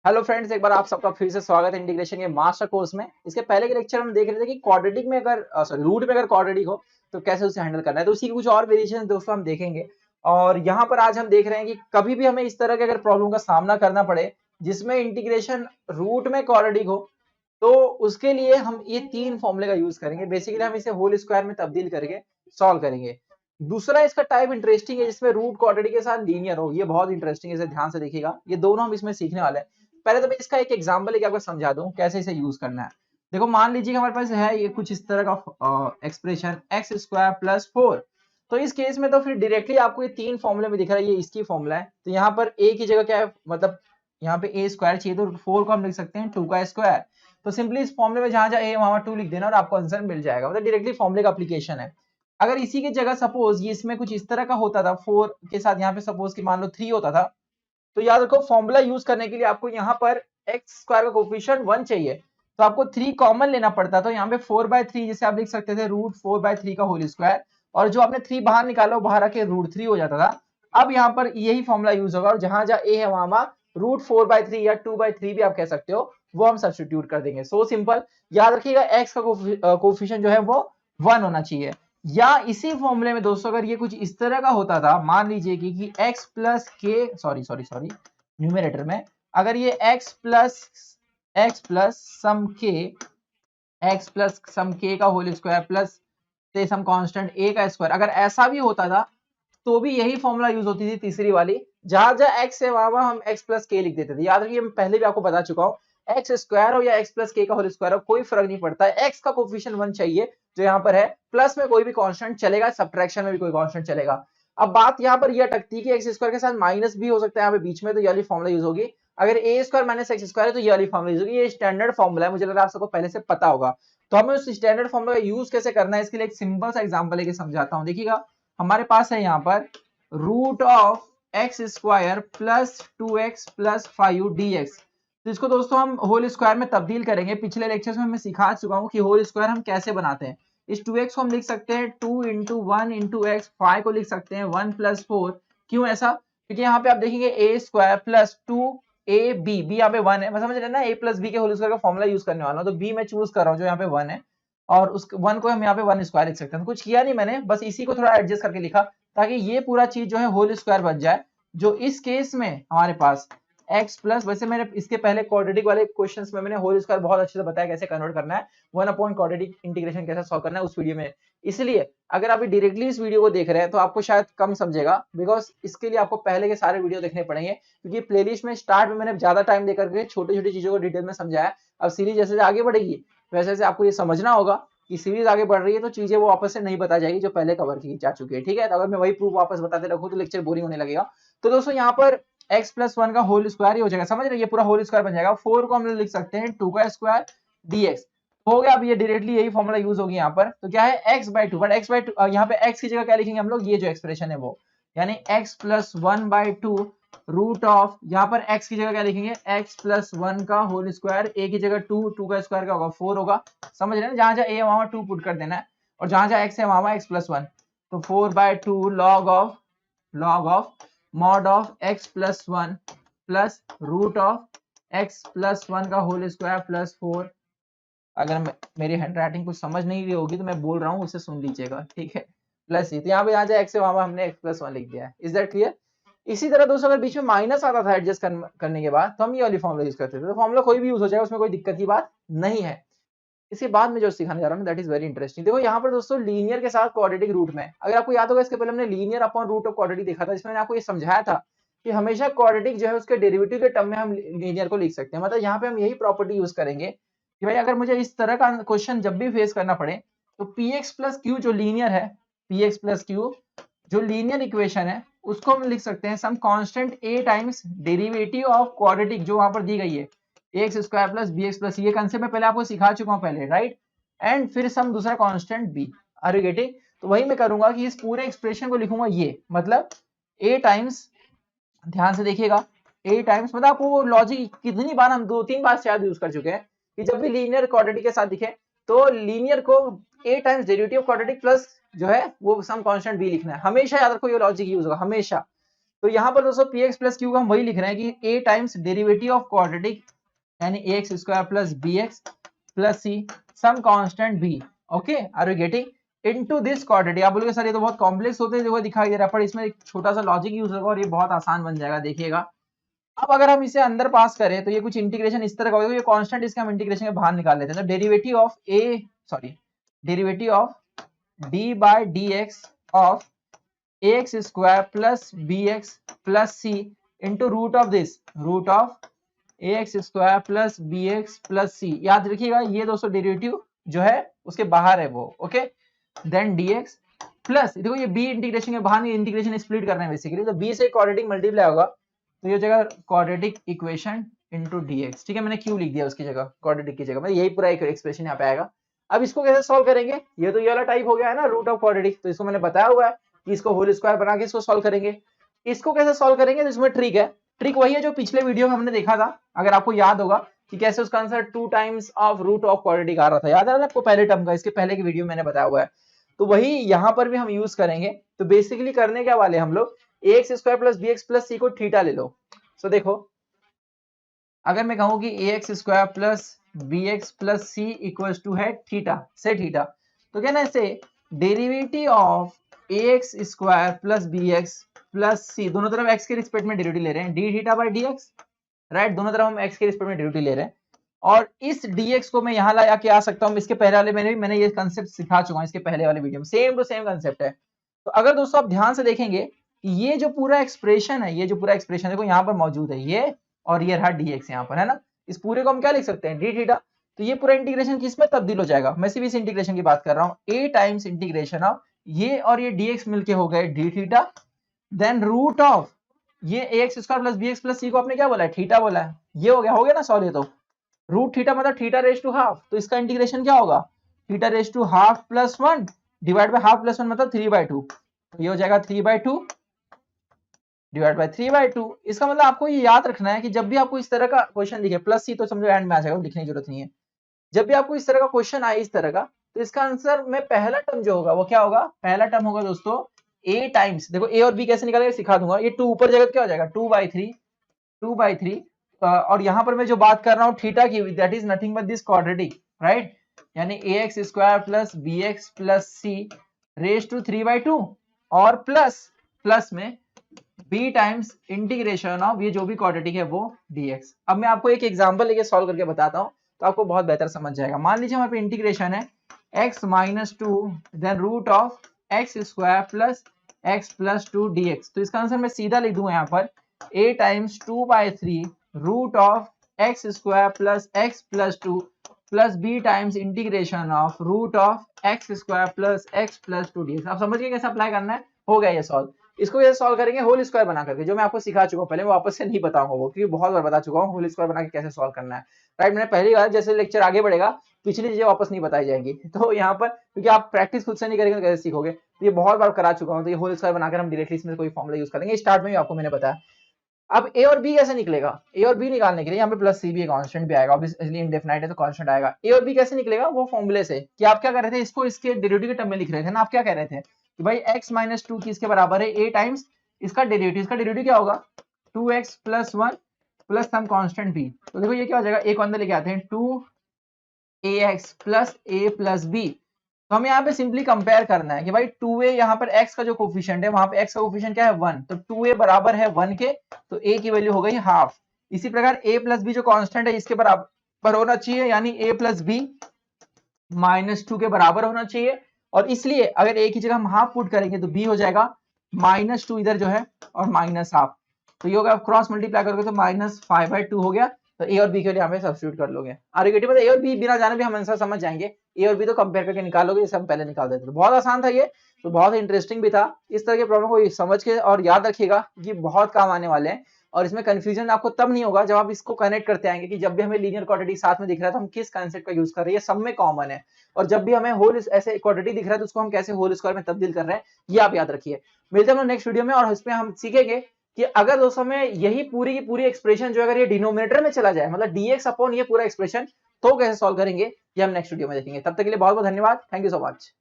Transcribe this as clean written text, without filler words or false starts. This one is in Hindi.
हेलो फ्रेंड्स, एक बार आप सबका फिर से स्वागत है इंटीग्रेशन के मास्टर कोर्स में। इसके पहले के लेक्चर हम देख रहे थे कि क्वाड्रेटिक में अगर रूट में अगर क्वाड्रेटिक हो तो कैसे उसे हैंडल करना है। तो उसी की कुछ और वेरिएशन दोस्तों हम देखेंगे। और यहाँ पर आज हम देख रहे हैं कि कभी भी हमें इस तरह के अगर प्रॉब्लम का सामना करना पड़े जिसमें इंटीग्रेशन रूट में क्वाड्रेटिक हो, तो उसके लिए हम ये तीन फॉर्मूले का यूज करेंगे। बेसिकली हम इसे होल स्क्वायर में तब्दील करके सॉल्व करेंगे। दूसरा इसका टाइप इंटरेस्टिंग है जिसमें रूट क्वाड्रेटिक के साथ लीनियर हो। ये बहुत इंटरेस्टिंग है, इसे ध्यान से देखिएगा। ये दोनों हम इसमें सीखने वाले हैं। पहले तो मैं इसका एक एग्जांपल लेके आपको समझा दूं कैसे इसे यूज करना है। देखो, मान लीजिए हमारे पास है ये कुछ इस तरह का एक्सप्रेशन एक्स स्क्वायर प्लस 4। तो इस केस में तो फिर डायरेक्टली आपको ये तीन फॉर्मूले में दिख रहा है, ये इसकी फॉर्मूला है। तो यहाँ पर ए की जगह क्या है, मतलब यहाँ पे ए स्क्वायर चाहिए तो 4 को हम लिख सकते हैं 2 का स्क्वायर। तो सिंपली इस फॉर्मूले में जहां जहां ए वहां 2 लिख देना और आपको आंसर मिल जाएगा। मतलब डायरेक्टली फॉर्मूले का एप्लीकेशन है। अगर इसी की जगह सपोज ये इसमें कुछ इस तरह का होता था, 4 के साथ यहाँ पे सपोज कि मान लो 3 होता था, तो याद रखो फॉर्मूला यूज करने के लिए आपको यहाँ पर एक्स स्क्वायर का कोफिशिएंट 1 चाहिए, तो आपको 3 कॉमन लेना पड़ता। तो यहाँ पे 4/3 जैसे आप लिख सकते थे रूट 4/3 का होल स्क्वायर, और जो आपने 3 बाहर निकाला वो बाहर आके रूट 3 हो जाता था। अब यहाँ पर यही फॉर्मूला यूज होगा और जहां जहां ए है वहां रूट 4/3 या 2/3 भी आप कह सकते हो, वो हम सब्स्टिट्यूट कर देंगे। So simple. याद रखिएगा एक्स का कोफिशिएंट जो है वो 1 होना चाहिए। या इसी फॉर्मूले में दोस्तों अगर ये कुछ इस तरह का होता था, मान लीजिए कि x प्लस के सॉरी न्यूमरेटर में अगर ये x प्लस सम के का होल स्क्वायर प्लस से सम कांस्टेंट a का स्क्वायर, अगर ऐसा भी होता था तो भी यही फॉर्मूला यूज होती थी तीसरी वाली। जहां जहां x है वहां हम x प्लस के लिख देते थे। याद रखिए मैं पहले भी आपको बता चुका हूं, एक्स स्क्वायर हो या एक्स प्लस के का होल स्क्वायर हो कोई फर्क नहीं पड़ता है। x का कोफिशिएंट 1 चाहिए जो यहाँ पर है, प्लस में कोई भी कांस्टेंट चलेगा, सब्ट्रैक्शन में भी कोई कांस्टेंट चलेगा। अब बात यहाँ पर यह अटकती है कि एक्स स्क्वायर के साथ माइनस भी हो सकता है यहाँ पे बीच में, तो ये वाली फॉर्मूला यूज होगी। अगर ए स्क्वायर माइनस एक्स स्क्वायर है तो ये वाली फॉर्मूला यूज होगी। ये स्टैंडर्ड फॉर्मूला है, मुझे लग रहा है आप सबको पहले से पता होगा। तो हमें उस स्टैंडर्ड फॉर्मूला का यूज कैसे करना है इसके लिए एक सिंपल सा एग्जांपल लेके समझाता हूँ। देखिएगा, हमारे पास है यहाँ पर root of x square plus 2x plus 5 dx। तो इसको दोस्तों हम होल स्क्वायर में तब्दील करेंगे। पिछले लेक्चर्स में मैं सिखा चुका हूँ कि होल स्क्वायर हम कैसे बनाते हैं। इस 2x को हम लिख सकते हैं 2 इंटू 1 इंटू एक्स, 5 को लिख सकते हैं 1 प्लस 4। क्यों ऐसा? क्योंकि यहाँ पे आप देखेंगे ए स्क्वायर प्लस 2ab, बी यहाँ पे 1 है, मैं समझ रहे हैं ना, a प्लस बी के होल स्क्वायर का फॉर्मूला यूज करने वाला हूँ, तो b मैं चूज कर रहा हूँ जो यहाँ पे 1 है, और उस 1 को हम यहाँ पे 1 स्क्वायर लिख सकते हैं। तो कुछ किया नहीं मैंने, बस इसी को थोड़ा एडजस्ट करके लिखा ताकि ये पूरा चीज जो है होल स्क्वायर बन जाए। जो इस केस में हमारे पास x प्लस, वैसे मैंने इसके पहले क्वाड्रेटिक वाले क्वेश्चंस में मैंने होल स्क्वायर बहुत अच्छे से बताया कैसे कन्वर्ट करना है, 1 क्वाड्रेटिक इंटीग्रेशन कैसे सॉल्व करना है उस वीडियो में। इसलिए अगर आप डायरेक्टली इस वीडियो को देख रहे हैं तो आपको शायद कम समझेगा, बिकॉज इसके लिए आपको पहले के सारे वीडियो देखने पड़ेंगे, क्योंकि प्लेलिस्ट में स्टार्ट में मैंने ज्यादा टाइम देकर के छोटी छोटी चीजों को डिटेल में समझाया। अब सीरीज जैसे जैसे आगे बढ़ेगी वैसे वैसे आपको ये समझना होगा कि सीरीज आगे बढ़ रही है तो चीजें वो वापस से नहीं बता जाएगी जो पहले कवर की जा चुकी है। ठीक है, तो अगर मैं वही प्रूफ वापस बताते रहूं तो लेक्चर बोरिंग होने लगेगा। तो दोस्तों यहाँ पर x प्लस 1 का होल स्क्वायर ही हो जाएगा, समझ रहे हैं, ये पूरा होल स्क्वायर बन जाएगा। 4 को हम लोग लिख सकते हैं 2 का स्क्वायर dx हो गया। अब ये डायरेक्टली यही फॉर्मूला यूज होगी यहाँ पर। तो क्या है x/2, बट x/2 यहाँ पे x की जगह क्या लिखेंगे हम लोग, ये जो एक्सप्रेशन है वो, यानी x प्लस 1/2 रूट ऑफ, यहाँ पर x की जगह क्या लिखेंगे, x प्लस 1 का होल स्क्वायर, a की जगह 2 का स्क्वायर क्या होगा 4 होगा। समझ रहे हैं, जहां जहां a है वहां 2 पुट कर देना है, और जहां जहां x है वहां x प्लस 1। तो 4/2 log of mod of x plus 1 plus root of x plus 1 का होल स्क्वायर प्लस 4। अगर मेरी हैंड राइटिंग कुछ समझ नहीं रही होगी तो मैं बोल रहा हूँ उसे सुन लीजिएगा, ठीक है। प्लस ये, तो यहाँ पे आ जाए x है वहां हमने x प्लस 1 लिख दिया है। Is that clear? इसी तरह दोस्तों अगर बीच में माइनस आता था एडजस्ट करने के बाद तो हम ये वाली फॉर्मूला यूज करते थे। तो फॉर्मूला कोई भी यूज हो जाए उसमें कोई दिक्कत की बात नहीं है। इसके बाद में जो सिखाने जा रहा हूँ दैट इज वेरी इंटरेस्टिंग। देखो यहाँ पर दोस्तों लीनियर के साथ क्वाड्रेटिक रूट में, अगर आपको याद होगा इसके पहले हमने linear upon root of quadratic देखा था, जिसमें मैंने आपको ये समझाया था कि हमेशा क्वाड्रेटिक जो है उसके डेरिवेटिव के टर्म में हम लीनियर को लिख सकते हैं। मतलब यहाँ पे हम यही प्रॉपर्टी यूज करेंगे कि भाई अगर मुझे इस तरह का क्वेश्चन जब भी फेस करना पड़े तो px प्लस क्यू जो लीनियर है, px प्लस क्यू जो लीनियर इक्वेशन है उसको हम लिख सकते हैं some constant a times derivative of quadratic जो वहां पर दी गई है, x square plus b x plus, ये कंसेप्ट मैं पहले आपको सिखा चुका हूं पहले, राइट। एंड फिर सम दूसरा constant b। Are you getting? तो वही मैं करूंगा कि इस पूरे एक्सप्रेशन को लिखूंगा ये, मतलब a टाइम्स, ध्यान से देखिएगा, a टाइम्स, मतलब आपको वो लॉजिक कितनी बार हम 2-3 बार शायद यूज कर चुके हैं कि जब भी लीनियर क्वाड्रेटिक के साथ दिखे तो लीनियर को a times derivative quadratic plus जो है वो सम कांस्टेंट b लिखना है। हमेशा याद रखो ये लॉजिक यूज होगा हमेशा। तो यहाँ पर दोस्तों पी एक्स प्लस क्यू का हम वही लिख रहे हैं कि a times derivative of quadratic यानी a x square plus b x plus c some constant b, okay are you getting into this quadratic. आप बोलोगे सर ये तो बहुत कॉम्प्लेक्स होते हैं जो दिखाई दे रहा है, पर इसमें एक छोटा सा लॉजिक यूज होगा और ये बहुत आसान बन जाएगा, देखिएगा। अब अगर हम इसे अंदर पास करें तो ये कुछ इंटीग्रेशन इस तरह का होगा, ये कांस्टेंट इसके हम इंटीग्रेशन के बाहर निकाल लेते हैं। तो derivative of d by d x of a x square plus b x plus c into root of this, root of a x square plus b x plus c. याद रखिएगा ये दोस्तों डेरिवेटिव जो है उसके बाहर है वो, ओके। देन dx प्लस, देखो ये b इंटीग्रेशन के बाहर, इंटीग्रेशन स्प्लिट करना है बेसिकली, तो b से क्वाड्रेटिक मल्टीप्लाई होगा तो ये हो जाएगा क्वाड्रेटिक इक्वेशन इनटू dx, ठीक है। मैंने q लिख दिया उसकी जगह, क्वाड्रेटिक की जगह, मतलब यही पूरा एक्सप्रेशन यहाँ पे आएगा। अब इसको कैसे सॉल्व करेंगे, ये तो ये वाला टाइप हो गया है ना रूट ऑफ क्वाड्रेटिक, तो इसको मैंने बताया हुआ है कि इसको होल स्क्वायर बना के इसको सॉल्व करेंगे। इसको कैसे सॉल्व करेंगे, तो इसमें ट्रिक है, ट्रिक वही है जो पिछले वीडियो में हमने देखा था, अगर आपको याद होगा कि कैसे उसका answer 2 times of root of quadratic आ रहा था, याद आ रहा है आपको पहले टर्म का, इसके पहले की वीडियो में मैंने बताया हुआ है। तो वही यहाँ पर भी हम यूज करेंगे। तो बेसिकली करने क्या वाले हम लोग, a x square plus b x plus c को थीटा ले लो। सो देखो अगर मैं कहूँ कि a x square plus b x plus c equal to है थीटा, से थीटा, तो क्या ना इसे derivative of a x square plus b x plus c, दोनों तरफ एक्स के रिस्पेक्ट में डेरिवेटिव ले रहे हैं, D theta by D x, right, दोनों तरफ हम एक्स के रिस्पेक्ट में डेरिवेटिव ले रहे हैं। और इस dx को मैं यहाँ ला के आ सकता हूँ, इसके पहले वाले मैंने ये कंसेप्ट सिखा चुका हूँ इसके पहले वाले वीडियो में, सेम टू सेम कंसेप्ट है। तो अगर दोस्तों आप ध्यान से देखेंगे कि ये जो पूरा एक्सप्रेशन है, ये जो पूरा एक्सप्रेशन देखो यहाँ पर मौजूद है, ये और ये रहा dx यहाँ पर, है ना, इस पूरे को हम क्या लिख सकते हैं, डी थीटा। तो ये पूरा इंटीग्रेशन किस में तब्दील हो जाएगा, मैं सिर्फ इस इंटीग्रेशन की बात कर रहा हूँ, a टाइम्स इंटीग्रेशन ऑफ ये और ये dx मिलके हो गए d theta, then root of ये x square plus b x plus c को आपने क्या बोला है, थीटा बोला है, ये हो गया ना सॉल्व। ये तो रूट थीटा मतलब थीटा रेज टू हाफ, तो इसका इंटीग्रेशन क्या होगा, theta raise to half plus 1 divide by half plus 1 मतलब 3/2, तो ये हो जाएगा 3/2 डिवाइड बाय 3/2। इसका मतलब आपको ये याद रखना है कि जब भी आपको इस तरह का क्वेश्चन दिखे, प्लस सी तो समझो एंड में आ जाएगा, लिखने की जरूरत नहीं है, जब भी आपको इस तरह का क्वेश्चन आए इस तरह का, तो इसका आंसर में पहला टर्म जो होगा वो क्या होगा, पहला टर्म होगा दोस्तों a टाइम्स, देखो a और b कैसे निकालेंगे सिखा दूंगा, ये 2 ऊपर जगह क्या हो जाएगा 2/3 और यहाँ पर मैं जो बात कर रहा हूँ थीटा की, that is nothing but this quadratic, right, यानी a x square plus b x plus c raise to 3/2 और प्लस में b टाइम्स इंटीग्रेशन ऑफ ये जो भी क्वाड्रेटिक है वो dx। अब मैं आपको एक एग्जांपल लेके सॉल्व करके बताता हूँ तो आपको बहुत बेहतर समझ जाएगा। मान लीजिए हमारे पे इंटीग्रेशन है x minus 2 then root of x square plus x plus 2 dx। तो इसका आंसर मैं सीधा लिख दूंगा यहाँ पर a times 2/3 root of x square plus x plus 2 plus b times integration of root of x square plus x plus 2 dx। आप समझ गए कैसे अप्लाई करना है, हो गया ये सॉल्व। इसको ये सॉल्व करेंगे होल स्क्वायर बना करके, जो मैं आपको सिखा चुका हूँ पहले, मैं वापस से नहीं बताऊंगा वो, क्योंकि बहुत बार बता चुका हूँ होल स्क्वायर बना के कैसे सॉल्व करना है, राइट। मैंने पहली बार, जैसे लेक्चर आगे बढ़ेगा पिछली चीजें वापस नहीं बताई जाएंगी, तो यहाँ पर क्योंकि आप प्रैक्टिस खुद से नहीं करेंगे तो कैसे सीखोगे, तो ये बहुत बार करा चुका हूँ। तो ये होल स्क्वायर बनाकर हम डायरेक्टली इसमें कोई फॉर्मूला यूज करेंगे, स्टार्ट में भी आपको मैंने बताया। अब ए और बी कैसे निकलेगा, ए और बी निकालने के लिए यहाँ पे प्लस सी भी कांस्टेंट भी आएगा, ऑब्वियसली इंडेफिनाइट है तो कांस्टेंट आएगा। ए और बी कैसे निकलेगा, वो फॉर्मूले से, कि आप क्या कर रहे थे, इसको इसके डेरिवेटिव के टर्म में लिख रहे थे ना, आप क्या कह रहे थे कि भाई x माइनस 2 की इसके बराबर है a टाइम्स इसका डेरिवेटिव क्या होगा 2x plus 1 plus some constant b। तो देखो ये क्या हो जाएगा, एक अंदर लेके आते हैं 2ax plus a plus b। तो हमें यहाँ पे सिंपली कंपेयर करना है कि भाई 2a यहाँ पर x का जो कोफिशिएंट है, वहां पे x का कोफिशिएंट क्या है 1, तो 2a बराबर है 1 के, तो a की वैल्यू हो गई हाफ। इसी प्रकार a प्लस b जो कांस्टेंट है इसके बराबर होना चाहिए, यानी a प्लस b माइनस 2 के बराबर होना चाहिए, और इसलिए अगर a की जगह हम हाफ पुट करेंगे तो b हो जाएगा माइनस 2 इधर जो है और माइनस हाफ, तो ये होगा क्रॉस मल्टीप्लाई करोगे तो माइनस 5/2 हो गया। तो ए और बी के लिए हमें सब्स्टिट्यूट कर लोगे, आर्गुमेंट में ए और बी बिना जाने भी हम आंसर समझ जाएंगे, ए और बी तो कंपेयर करके निकालोगे, जैसे हम पहले निकाल देते थे। बहुत आसान था ये, तो बहुत इंटरेस्टिंग भी था। इस तरह के प्रॉब्लम को समझ के और याद रखिएगा, ये बहुत काम आने वाले हैं, और इसमें कंफ्यूजन आपको तब नहीं होगा जब आप इसको कनेक्ट करते आएंगे कि जब भी हमें लीनियर क्वाड्रेटिक साथ में दिख रहा है तो हम किस कांसेप्ट का यूज कर रहे हैं, ये सब में कॉमन है। और जब भी हमें होल ऐसे क्वाड्रेटिक दिख रहा है तो उसको हम कैसे होल स्क्वायर में तब्दील कर रहे हैं, ये आप याद रखिए। मिलते हैं हम नेक्स्ट वीडियो में, और इसमें हम सीखेंगे कि अगर दोस्तों में यही पूरी की पूरी एक्सप्रेशन जो अगर ये डिनोमिनेटर में चला जाए, मतलब dx अपॉन ये पूरा एक्सप्रेशन, तो कैसे सॉल्व करेंगे, ये हम नेक्स्ट वीडियो में देखेंगे। तब तक के लिए बहुत बहुत धन्यवाद, थैंक यू सो मच।